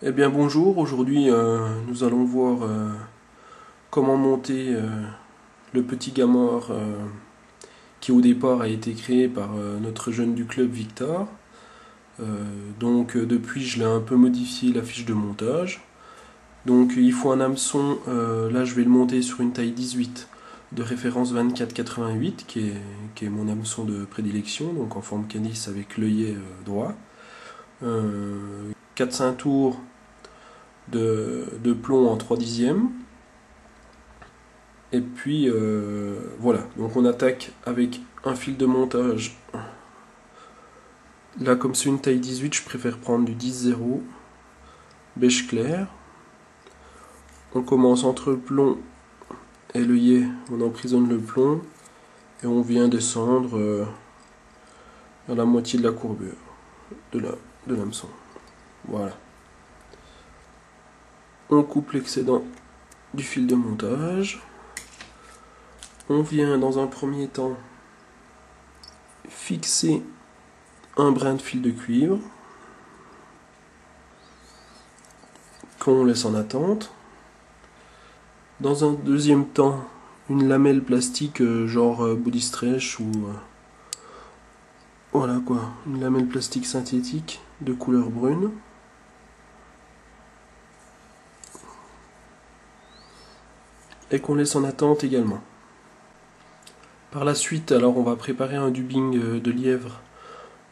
Eh bien bonjour, aujourd'hui nous allons voir comment monter le petit Gamor qui au départ a été créé par notre jeune du club Victor. Depuis je l'ai un peu modifié la fiche de montage. Donc il faut un hameçon, là je vais le monter sur une taille 18 de référence 24-88 qui est mon hameçon de prédilection, donc en forme canisse avec l'œillet droit. 4-5 tours de plomb en 3 dixièmes. Et puis voilà, donc on attaque avec un fil de montage. Là, comme c'est une taille 18, je préfère prendre du 10-0, beige clair. On commence entre le plomb et l'œillet, on emprisonne le plomb et on vient descendre à la moitié de la courbure de l'hameçon. Voilà. On coupe l'excédent du fil de montage. On vient dans un premier temps fixer un brin de fil de cuivre qu'on laisse en attente. Dans un deuxième temps, une lamelle plastique genre body stretch ou voilà quoi, une lamelle plastique synthétique de couleur brune. Et qu'on laisse en attente également. Par la suite, alors on va préparer un dubbing de lièvre.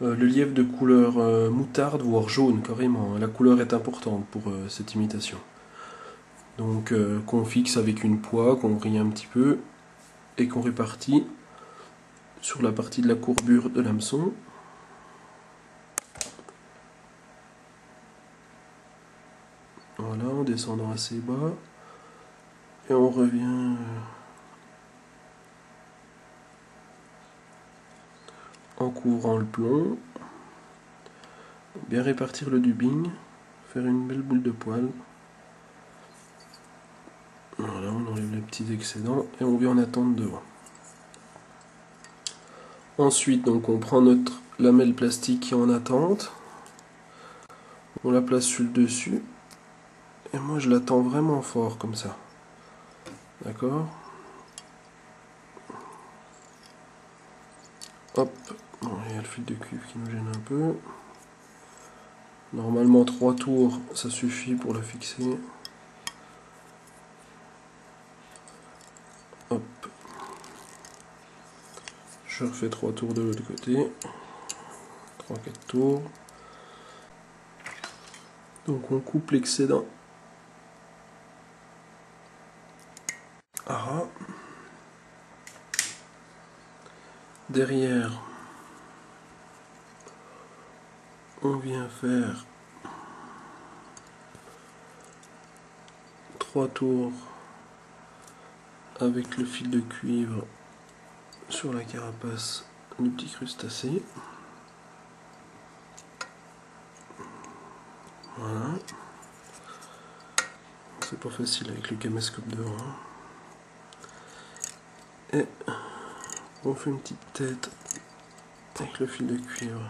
Le lièvre de couleur moutarde, voire jaune carrément. La couleur est importante pour cette imitation. Donc qu'on fixe avec une poix, qu'on brille un petit peu et qu'on répartit sur la partie de la courbure de l'hameçon. Voilà, en descendant assez bas. Et on revient en couvrant le plomb. Bien répartir le dubbing. Faire une belle boule de poil. Voilà, on enlève les petits excédents et on vient en attente devant. Ensuite, donc, on prend notre lamelle plastique qui est en attente. On la place sur le dessus. Et moi, je la tends vraiment fort comme ça. D'accord? Hop. Bon, il y a le fil de cuivre qui nous gêne un peu. Normalement, 3 tours, ça suffit pour la fixer. Hop. Je refais 3 tours de l'autre côté. 3-4 tours. Donc on coupe l'excédent. Ah. Derrière, on vient faire 3 tours avec le fil de cuivre sur la carapace du petit crustacé. Voilà. C'est pas facile avec le caméscope devant. Et on fait une petite tête avec le fil de cuivre.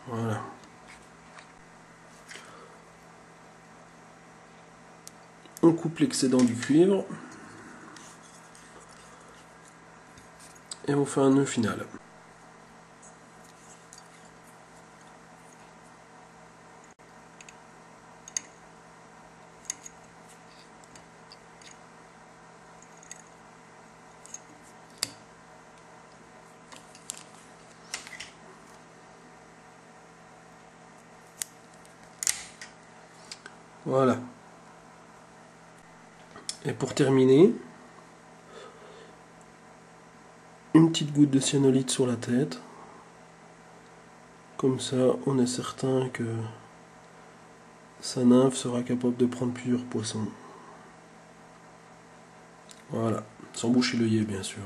Voilà. On coupe l'excédent du cuivre. Et on fait un nœud final. Voilà. Et pour terminer, une petite goutte de cyanolite sur la tête. Comme ça, on est certain que sa nymphe sera capable de prendre plusieurs poissons. Voilà, sans boucher l'œillet bien sûr.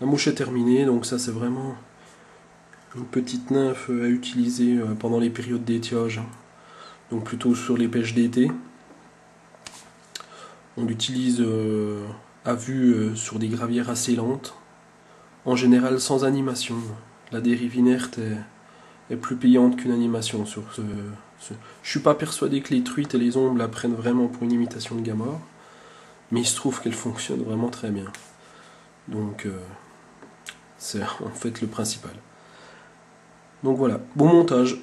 La mouche est terminée, donc ça c'est vraiment une petite nymphe à utiliser pendant les périodes d'étiage. Donc plutôt sur les pêches d'été. On l'utilise à vue sur des gravières assez lentes, en général sans animation. la dérive inerte est plus payante qu'une animation sur ce. Je suis pas persuadé que les truites et les ombres la prennent vraiment pour une imitation de Gamora, mais il se trouve qu'elle fonctionne vraiment très bien. Donc c'est en fait le principal. Donc voilà, bon montage.